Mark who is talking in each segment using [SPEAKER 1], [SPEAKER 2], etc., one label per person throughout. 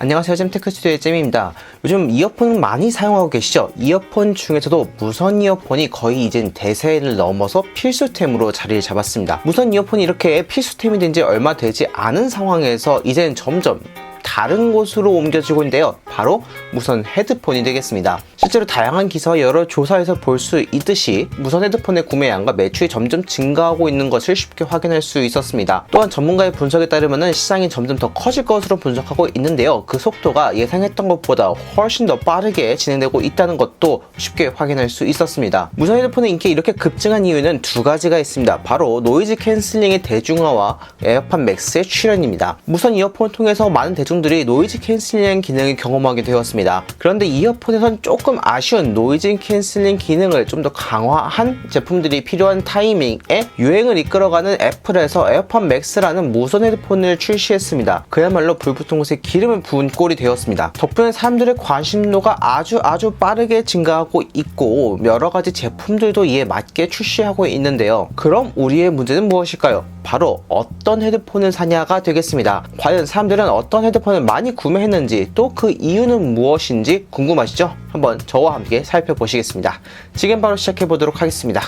[SPEAKER 1] 안녕하세요, 잼테크스튜디오의 잼입니다. 요즘 이어폰 많이 사용하고 계시죠? 이어폰 중에서도 무선 이어폰이 거의 이젠 대세를 넘어서 필수템으로 자리를 잡았습니다. 무선 이어폰이 이렇게 필수템이 된 지 얼마 되지 않은 상황에서 이제는 점점 다른 곳으로 옮겨지고 있는데요. 바로 무선 헤드폰이 되겠습니다. 실제로 다양한 기사와 여러 조사에서 볼 수 있듯이 무선 헤드폰의 구매량과 매출이 점점 증가하고 있는 것을 쉽게 확인할 수 있었습니다. 또한 전문가의 분석에 따르면 시장이 점점 더 커질 것으로 분석하고 있는데요. 그 속도가 예상했던 것보다 훨씬 더 빠르게 진행되고 있다는 것도 쉽게 확인할 수 있었습니다. 무선 헤드폰의 인기가 이렇게 급증한 이유는 두 가지가 있습니다. 바로 노이즈 캔슬링의 대중화와 에어팟 맥스의 출현입니다. 무선 이어폰을 통해서 많은 대중들이 노이즈 캔슬링 기능을 경험하게 되었습니다. 그런데 이어폰에선 조금 아쉬운 노이즈 캔슬링 기능을 좀 더 강화한 제품들이 필요한 타이밍에 유행을 이끌어가는 애플에서 에어팟 맥스라는 무선 헤드폰을 출시했습니다. 그야말로 불 붙은 곳에 기름을 부은 꼴이 되었습니다. 덕분에 사람들의 관심도가 아주 빠르게 증가하고 있고 여러가지 제품들도 이에 맞게 출시하고 있는데요. 그럼 우리의 문제는 무엇일까요? 바로 어떤 헤드폰을 사냐가 되겠습니다. 과연 사람들은 어떤 헤드폰을 많이 구매했는지 또 그 이유는 무엇인지 궁금하시죠? 한번 저와 함께 살펴보시겠습니다. 지금 바로 시작해보도록 하겠습니다.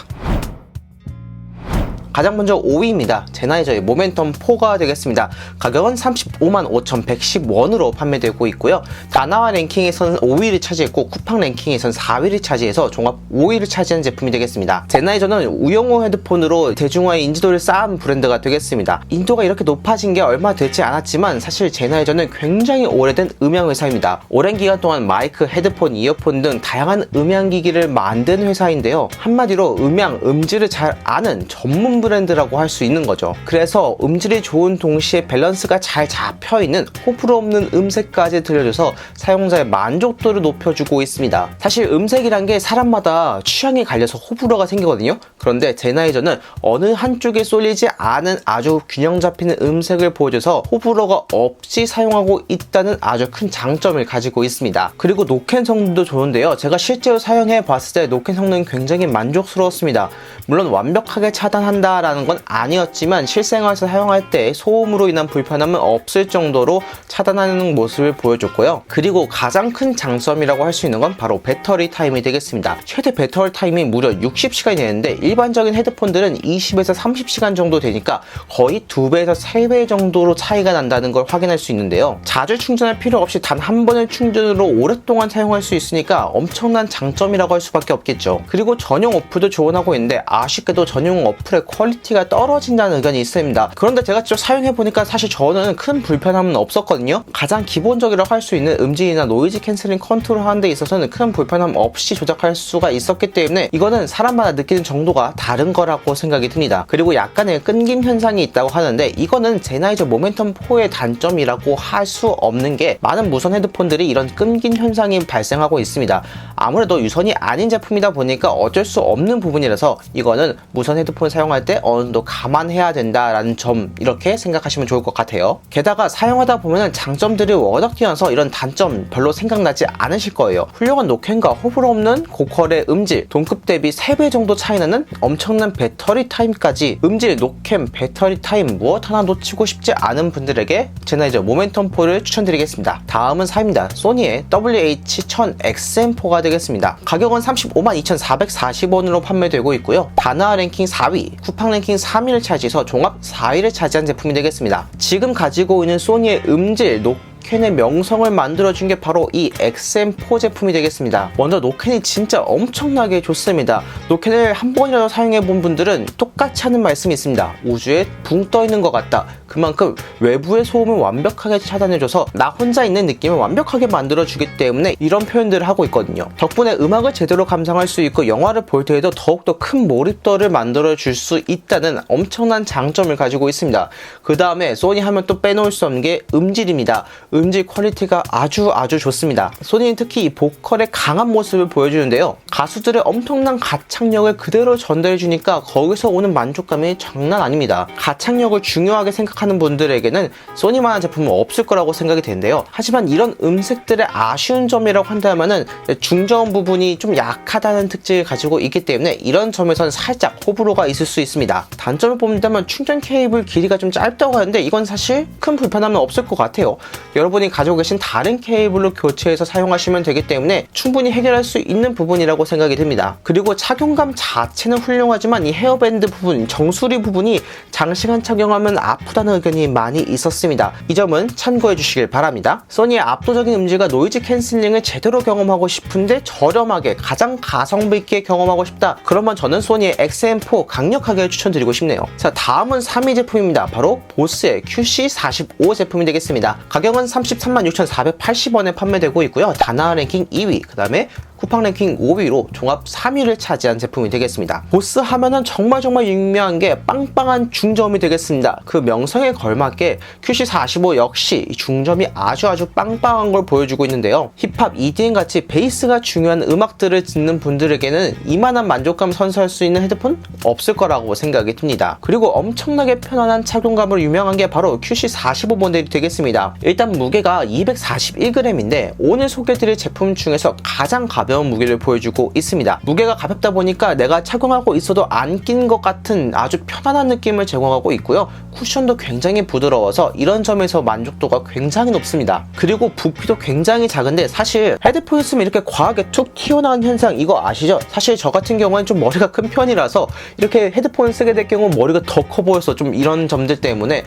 [SPEAKER 1] 가장 먼저 5위입니다. 제나이저의 모멘텀 4가 되겠습니다. 가격은 355,110원으로 판매되고 있고요. 다나와 랭킹에서는 5위를 차지했고 쿠팡 랭킹에서는 4위를 차지해서 종합 5위를 차지한 제품이 되겠습니다. 제나이저는 우영우 헤드폰으로 대중화의 인지도를 쌓은 브랜드가 되겠습니다. 인지도가 이렇게 높아진 게 얼마 되지 않았지만 사실 제나이저는 굉장히 오래된 음향회사입니다. 오랜 기간 동안 마이크, 헤드폰, 이어폰 등 다양한 음향기기를 만든 회사인데요. 한마디로 음질을 잘 아는 전문 브랜드라고 할 수 있는 거죠. 그래서 음질이 좋은 동시에 밸런스가 잘 잡혀있는 호불호 없는 음색까지 들려줘서 사용자의 만족도를 높여주고 있습니다. 사실 음색이란 게 사람마다 취향이 갈려서 호불호가 생기거든요. 그런데 제나이저는 어느 한쪽에 쏠리지 않은 아주 균형 잡히는 음색을 보여줘서 호불호가 없이 사용하고 있다는 아주 큰 장점을 가지고 있습니다. 그리고 노캔 성능도 좋은데요. 제가 실제로 사용해 봤을 때 노캔 성능은 굉장히 만족스러웠습니다. 물론 완벽하게 차단한다 라는 건 아니었지만 실생활에서 사용할 때 소음으로 인한 불편함은 없을 정도로 차단하는 모습을 보여줬고요. 그리고 가장 큰 장점이라고 할 수 있는 건 바로 배터리 타임이 되겠습니다. 최대 배터리 타임이 무려 60시간이 되는데 일반적인 헤드폰들은 20에서 30시간 정도 되니까 거의 2배에서 3배 정도로 차이가 난다는 걸 확인할 수 있는데요. 자주 충전할 필요 없이 단 한 번의 충전으로 오랫동안 사용할 수 있으니까 엄청난 장점이라고 할 수밖에 없겠죠. 그리고 전용 어플도 지원하고 있는데 아쉽게도 전용 어플의 퀄리티가 떨어진다는 의견이 있습니다. 그런데 제가 직접 사용해보니까 사실 저는 큰 불편함은 없었거든요. 가장 기본적이라고 할 수 있는 음질이나 노이즈 캔슬링 컨트롤 하는 데 있어서는 큰 불편함 없이 조작할 수가 있었기 때문에 이거는 사람마다 느끼는 정도가 다른 거라고 생각이 듭니다. 그리고 약간의 끊김 현상이 있다고 하는데 이거는 제나이저 모멘텀 4의 단점이라고 할 수 없는 게 많은 무선 헤드폰들이 이런 끊김 현상이 발생하고 있습니다. 아무래도 유선이 아닌 제품이다 보니까 어쩔 수 없는 부분이라서 이거는 무선 헤드폰 사용할 때 어느 정도 감안해야 된다라는 점 이렇게 생각하시면 좋을 것 같아요. 게다가 사용하다 보면 장점들이 워낙 뛰어나서 이런 단점 별로 생각나지 않으실 거예요. 훌륭한 노캔과 호불호 없는 고퀄의 음질, 동급 대비 3배 정도 차이나는 엄청난 배터리 타임까지 음질, 노캔, 배터리 타임 무엇 하나 놓치고 싶지 않은 분들에게 제나이저 모멘텀 4를 추천드리겠습니다. 다음은 4위입니다. 소니의 WH-1000XM4가 되겠습니다. 가격은 352,440원으로 판매되고 있고요. 다나 랭킹 4위, 쿠팡 랭킹 3위를 차지해서 종합 4위를 차지한 제품이 되겠습니다. 지금 가지고 있는 소니의 음질, 노캔의 명성을 만들어준 게 바로 이 XM4 제품이 되겠습니다. 먼저 노캔이 진짜 엄청나게 좋습니다. 노캔을 한 번이라도 사용해본 분들은 똑같이 하는 말씀이 있습니다. 우주에 붕 떠있는 것 같다. 그만큼 외부의 소음을 완벽하게 차단해줘서 나 혼자 있는 느낌을 완벽하게 만들어주기 때문에 이런 표현들을 하고 있거든요. 덕분에 음악을 제대로 감상할 수 있고 영화를 볼 때에도 더욱더 큰 몰입도를 만들어줄 수 있다는 엄청난 장점을 가지고 있습니다. 그 다음에 소니 하면 또 빼놓을 수 없는 게 음질입니다. 음질 퀄리티가 아주 좋습니다. 소니는 특히 이 보컬의 강한 모습을 보여주는데요. 가수들의 엄청난 가창력을 그대로 전달해주니까 거기서 오는 만족감이 장난 아닙니다. 가창력을 중요하게 생각하는 분들에게는 소니만한 제품은 없을 거라고 생각이 되는데요. 하지만 이런 음색들의 아쉬운 점이라고 한다면은 중저음 부분이 좀 약하다는 특징을 가지고 있기 때문에 이런 점에서는 살짝 호불호가 있을 수 있습니다. 단점을 뽑는다면 충전 케이블 길이가 좀 짧다고 하는데 이건 사실 큰 불편함은 없을 것 같아요. 여러분이 가지고 계신 다른 케이블로 교체해서 사용하시면 되기 때문에 충분히 해결할 수 있는 부분이라고 생각이 듭니다. 그리고 착용감 자체는 훌륭하지만 이 헤어밴드 부분, 정수리 부분이 장시간 착용하면 아프다는 의견이 많이 있었습니다. 이 점은 참고해 주시길 바랍니다. 소니의 압도적인 음질과 노이즈 캔슬링을 제대로 경험하고 싶은데 저렴하게 가장 가성비 있게 경험하고 싶다. 그러면 저는 소니의 XM4 강력하게 추천드리고 싶네요. 자, 다음은 3위 제품입니다. 바로 보스의 QC45 제품이 되겠습니다. 가격은 336,480원에 판매되고 있고요. 다나 랭킹 2위, 그 다음에 쿠팡 랭킹 5위로 종합 3위를 차지한 제품이 되겠습니다. 보스 하면은 정말 유명한 게 빵빵한 중저음이 되겠습니다. 그 명성에 걸맞게 QC45 역시 중저음이 아주 빵빵한 걸 보여주고 있는데요. 힙합, EDM 같이 베이스가 중요한 음악들을 듣는 분들에게는 이만한 만족감 선사할 수 있는 헤드폰 없을 거라고 생각이 듭니다. 그리고 엄청나게 편안한 착용감으로 유명한 게 바로 QC45 모델이 되겠습니다. 일단 무게가 241g인데 오늘 소개드릴 제품 중에서 가장 가벼운 무게를 보여주고 있습니다. 무게가 가볍다 보니까 내가 착용하고 있어도 안 낀 것 같은 아주 편안한 느낌을 제공하고 있고요. 쿠션도 굉장히 부드러워서 이런 점에서 만족도가 굉장히 높습니다. 그리고 부피도 굉장히 작은데 사실 헤드폰 쓰면 이렇게 과하게 툭 튀어나온 현상 이거 아시죠? 사실 저 같은 경우는 좀 머리가 큰 편이라서 이렇게 헤드폰을 쓰게 될 경우 머리가 더 커 보여서 좀 이런 점들 때문에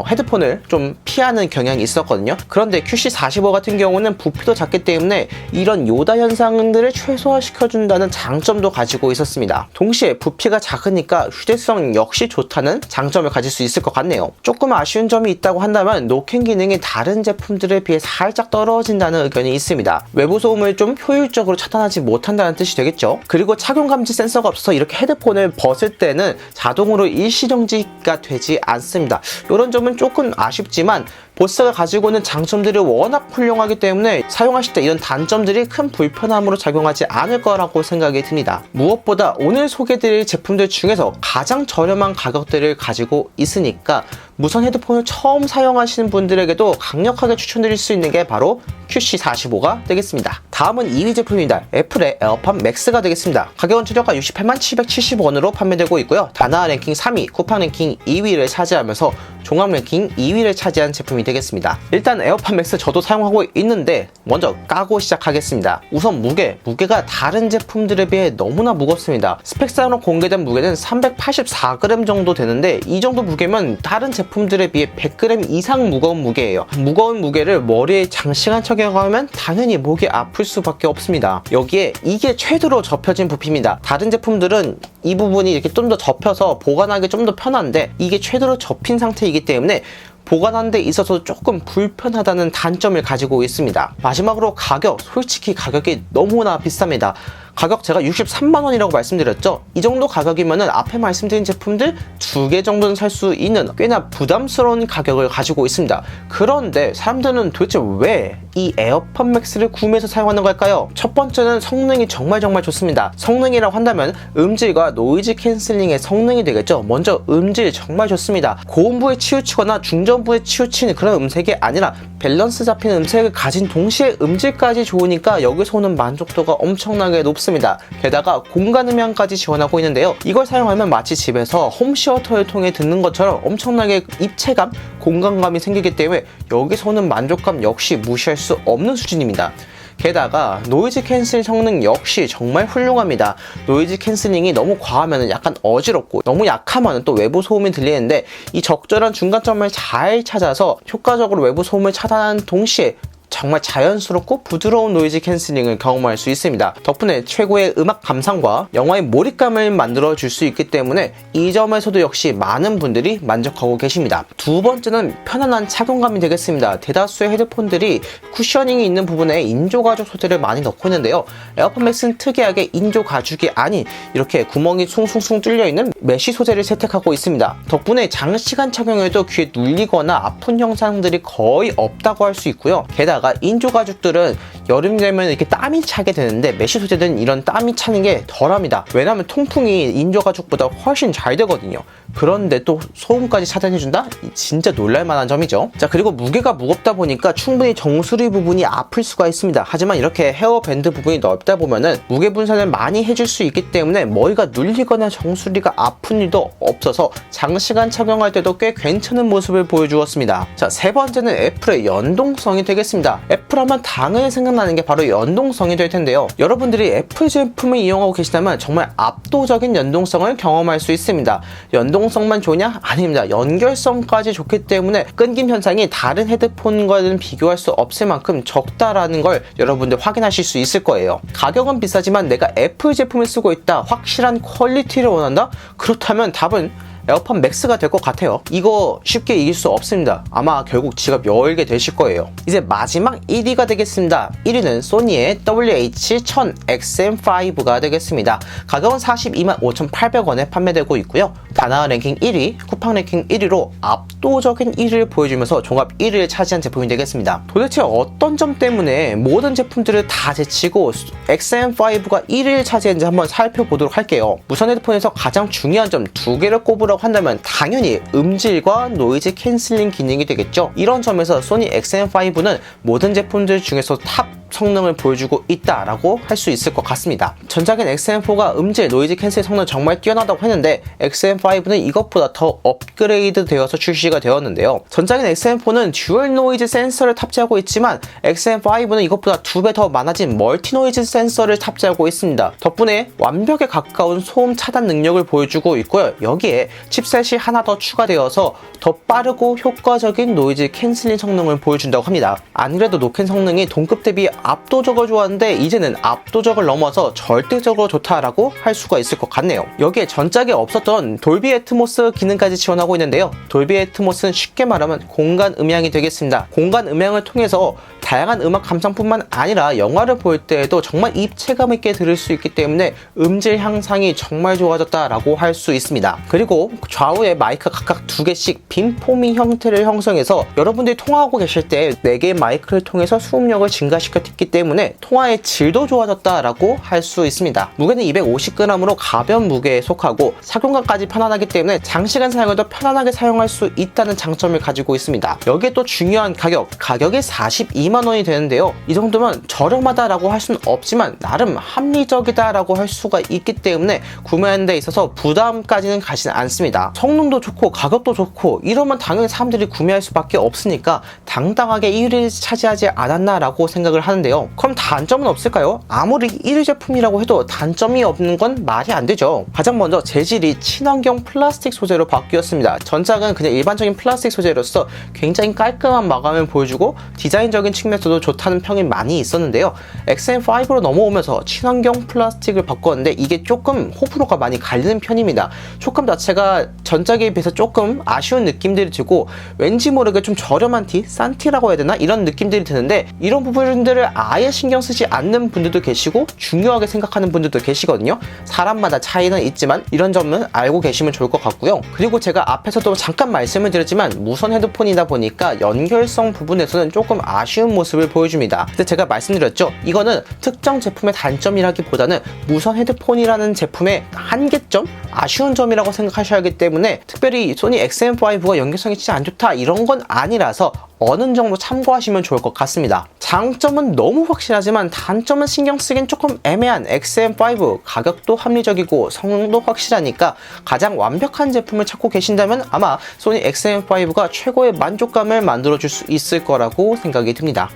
[SPEAKER 1] 헤드폰을 좀 피하는 경향이 있었거든요. 그런데 QC45 같은 경우는 부피도 작기 때문에 이런 요다 현상들을 최소화시켜준다는 장점도 가지고 있었습니다. 동시에 부피가 작으니까 휴대성 역시 좋다는 장점을 가질 수 있을 것 같네요. 조금 아쉬운 점이 있다고 한다면 노캔 기능이 다른 제품들에 비해 살짝 떨어진다는 의견이 있습니다. 외부 소음을 좀 효율적으로 차단하지 못한다는 뜻이 되겠죠. 그리고 착용 감지 센서가 없어서 이렇게 헤드폰을 벗을 때는 자동으로 일시정지가 되지 않습니다. 이런 점은 조금 아쉽지만 보스가 가지고 있는 장점들이 워낙 훌륭하기 때문에 사용하실 때 이런 단점들이 큰 불편함으로 작용하지 않을 거라고 생각이 듭니다. 무엇보다 오늘 소개드릴 제품들 중에서 가장 저렴한 가격대를 가지고 있으니까 무선 헤드폰을 처음 사용하시는 분들에게도 강력하게 추천드릴 수 있는 게 바로 QC45가 되겠습니다. 다음은 2위 제품입니다. 애플의 에어팟 맥스가 되겠습니다. 가격은 최저가 687,770원으로 판매되고 있고요. 다나 랭킹 3위, 쿠팡 랭킹 2위를 차지하면서 종합 랭킹 2위를 차지한 제품이 되겠습니다. 일단 에어팟 맥스 저도 사용하고 있는데 먼저 까고 시작하겠습니다. 우선 무게가 다른 제품들에 비해 너무나 무겁습니다. 스펙상으로 공개된 무게는 384g 정도 되는데 이 정도 무게면 다른 제품들에 비해 100g 이상 무거운 무게예요. 무거운 무게를 머리에 장시간 착용하면 당연히 목이 아플 수밖에 없습니다. 여기에 이게 최대로 접혀진 부피입니다. 다른 제품들은 이 부분이 이렇게 좀 더 접혀서 보관하기 좀 더 편한데 이게 최대로 접힌 상태이기 때문에 보관하는 데 있어서 조금 불편하다는 단점을 가지고 있습니다. 마지막으로 가격, 솔직히 가격이 너무나 비쌉니다. 가격 제가 63만원이라고 말씀드렸죠. 이 정도 가격이면은 앞에 말씀드린 제품들 2개 정도는 살 수 있는 꽤나 부담스러운 가격을 가지고 있습니다. 그런데 사람들은 도대체 왜 이 에어팟 맥스를 구매해서 사용하는 걸까요? 첫 번째는 성능이 정말 좋습니다. 성능이라고 한다면 음질과 노이즈 캔슬링의 성능이 되겠죠. 먼저 음질 정말 좋습니다. 고음부에 치우치거나 중저음부에 치우치는 그런 음색이 아니라 밸런스 잡힌 음색을 가진 동시에 음질까지 좋으니까 여기서 오는 만족도가 엄청나게 높습니다. 게다가 공간 음향까지 지원하고 있는데요. 이걸 사용하면 마치 집에서 홈시어터를 통해 듣는 것처럼 엄청나게 입체감, 공간감이 생기기 때문에 여기서 오는 만족감 역시 무시할 수 없는 수준입니다. 게다가 노이즈 캔슬 성능 역시 정말 훌륭합니다. 노이즈 캔슬링이 너무 과하면 약간 어지럽고 너무 약하면 또 외부 소음이 들리는데 이 적절한 중간점을 잘 찾아서 효과적으로 외부 소음을 차단하는 동시에 정말 자연스럽고 부드러운 노이즈 캔슬링을 경험할 수 있습니다. 덕분에 최고의 음악 감상과 영화의 몰입감을 만들어 줄 수 있기 때문에 이 점에서도 역시 많은 분들이 만족하고 계십니다. 두 번째는 편안한 착용감이 되겠습니다. 대다수의 헤드폰들이 쿠셔닝이 있는 부분에 인조 가죽 소재를 많이 넣고 있는데요. 에어팟 맥스는 특이하게 인조 가죽이 아닌 이렇게 구멍이 숭숭숭 뚫려 있는 메쉬 소재를 채택하고 있습니다. 덕분에 장시간 착용해도 귀에 눌리거나 아픈 현상들이 거의 없다고 할 수 있고요. 게다가 인조 가죽들은 여름 되면 이렇게 땀이 차게 되는데 메쉬 소재들은 이런 땀이 차는 게 덜합니다. 왜냐하면 통풍이 인조 가죽보다 훨씬 잘 되거든요. 그런데 또 소음까지 차단해준다? 진짜 놀랄만한 점이죠. 자, 그리고 무게가 무겁다 보니까 충분히 정수리 부분이 아플 수가 있습니다. 하지만 이렇게 헤어밴드 부분이 넓다 보면은 무게 분산을 많이 해줄 수 있기 때문에 머리가 눌리거나 정수리가 아픈 일도 없어서 장시간 착용할 때도 꽤 괜찮은 모습을 보여주었습니다. 자, 세 번째는 애플의 연동성이 되겠습니다. 애플 하면 당연히 생각나는 게 바로 연동성이 될 텐데요. 여러분들이 애플 제품을 이용하고 계시다면 정말 압도적인 연동성을 경험할 수 있습니다. 연동성만 좋냐? 아닙니다. 연결성까지 좋기 때문에 끊김 현상이 다른 헤드폰과는 비교할 수 없을 만큼 적다라는 걸 여러분들 확인하실 수 있을 거예요. 가격은 비싸지만 내가 애플 제품을 쓰고 있다, 확실한 퀄리티를 원한다? 그렇다면 답은 에어팟 맥스가 될 것 같아요. 이거 쉽게 이길 수 없습니다. 아마 결국 지갑 열게 되실 거예요. 이제 마지막 1위가 되겠습니다. 1위는 소니의 WH-1000XM5가 되겠습니다. 가격은 425,800원에 판매되고 있고요. 다나와 랭킹 1위, 쿠팡 랭킹 1위로 압도적인 1위를 보여주면서 종합 1위를 차지한 제품이 되겠습니다. 도대체 어떤 점 때문에 모든 제품들을 다 제치고 XM5가 1위를 차지했는지 한번 살펴보도록 할게요. 무선 헤드폰에서 가장 중요한 점 2개를 꼽으라고 한다면 당연히 음질과 노이즈 캔슬링 기능이 되겠죠. 이런 점에서 소니 XM5는 모든 제품들 중에서 탑 성능을 보여주고 있다라고 할 수 있을 것 같습니다. 전작인 XM4가 음질, 노이즈 캔슬 성능 정말 뛰어나다고 했는데 XM5는 이것보다 더 업그레이드 되어서 출시가 되었는데요. 전작인 XM4는 듀얼 노이즈 센서를 탑재하고 있지만 XM5는 이것보다 2배 더 많아진 멀티 노이즈 센서를 탑재하고 있습니다. 덕분에 완벽에 가까운 소음 차단 능력을 보여주고 있고요. 여기에 칩셋이 하나 더 추가되어서 더 빠르고 효과적인 노이즈 캔슬링 성능을 보여준다고 합니다. 안 그래도 노캔 성능이 동급 대비 압도적으로 좋았는데 이제는 압도적을 넘어서 절대적으로 좋다라고 할 수가 있을 것 같네요. 여기에 전작에 없었던 돌비 애트모스 기능까지 지원하고 있는데요. 돌비 애트모스는 쉽게 말하면 공간 음향이 되겠습니다. 공간 음향을 통해서 다양한 음악 감상뿐만 아니라 영화를 볼 때에도 정말 입체감 있게 들을 수 있기 때문에 음질 향상이 정말 좋아졌다라고 할 수 있습니다. 그리고 좌우에 마이크 각각 2개씩 빔 포밍 형태를 형성해서 여러분들이 통화하고 계실 때 4개의 마이크를 통해서 수음력을 증가시켰기 때문에 통화의 질도 좋아졌다라고 할 수 있습니다. 무게는 250g으로 가벼운 무게에 속하고 착용감까지 편안하기 때문에 장시간 사용해도 편안하게 사용할 수 있다는 장점을 가지고 있습니다. 여기에 또 중요한 가격이 42만원이 되는데요. 이 정도면 저렴하다라고 할 수는 없지만 나름 합리적이다라고 할 수가 있기 때문에 구매하는 데 있어서 부담까지는 가진 않습니다. 성능도 좋고 가격도 좋고 이러면 당연히 사람들이 구매할 수밖에 없으니까 당당하게 1위를 차지하지 않았나라고 생각을 하는데요. 그럼 단점은 없을까요? 아무리 1위 제품이라고 해도 단점이 없는 건 말이 안 되죠. 가장 먼저 재질이 친환경 플라스틱 소재로 바뀌었습니다. 전작은 그냥 일반적인 플라스틱 소재로서 굉장히 깔끔한 마감을 보여주고 디자인적인 측면에서도 좋다는 평이 많이 있었는데요. XM5로 넘어오면서 친환경 플라스틱을 바꿨는데 이게 조금 호불호가 많이 갈리는 편입니다. 촉감 자체가 전작에 비해서 조금 아쉬운 느낌들이 들고 왠지 모르게 좀 저렴한 티, 싼 티라고 해야 되나? 이런 느낌들이 드는데 이런 부분들을 아예 신경 쓰지 않는 분들도 계시고 중요하게 생각하는 분들도 계시거든요. 사람마다 차이는 있지만 이런 점은 알고 계시면 좋을 것 같고요. 그리고 제가 앞에서도 잠깐 말씀을 드렸지만 무선 헤드폰이다 보니까 연결성 부분에서는 조금 아쉬운 모습을 보여줍니다. 근데 제가 말씀드렸죠. 이거는 특정 제품의 단점이라기보다는 무선 헤드폰이라는 제품의 한계점? 아쉬운 점이라고 생각하셔야 하기 때문에 특별히 소니 XM5가 연결성이 진짜 안 좋다 이런 건 아니라서 어느 정도 참고하시면 좋을 것 같습니다. 장점은 너무 확실하지만 단점은 신경 쓰긴 조금 애매한 XM5. 가격도 합리적이고 성능도 확실하니까 가장 완벽한 제품을 찾고 계신다면 아마 소니 XM5가 최고의 만족감을 만들어줄 수 있을 거라고 생각이 듭니다.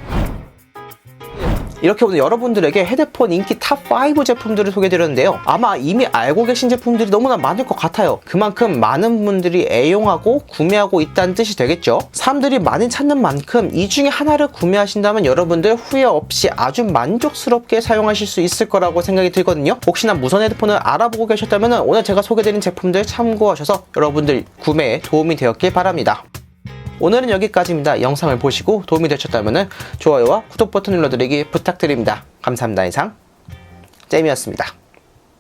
[SPEAKER 1] 이렇게 오늘 여러분들에게 헤드폰 인기 탑5 제품들을 소개해드렸는데요. 아마 이미 알고 계신 제품들이 너무나 많을 것 같아요. 그만큼 많은 분들이 애용하고 구매하고 있다는 뜻이 되겠죠. 사람들이 많이 찾는 만큼 이 중에 하나를 구매하신다면 여러분들 후회 없이 아주 만족스럽게 사용하실 수 있을 거라고 생각이 들거든요. 혹시나 무선 헤드폰을 알아보고 계셨다면 오늘 제가 소개해드린 제품들 참고하셔서 여러분들 구매에 도움이 되었길 바랍니다. 오늘은 여기까지입니다. 영상을 보시고 도움이 되셨다면 좋아요와 구독 버튼 눌러드리기 부탁드립니다. 감사합니다. 이상 잼이었습니다.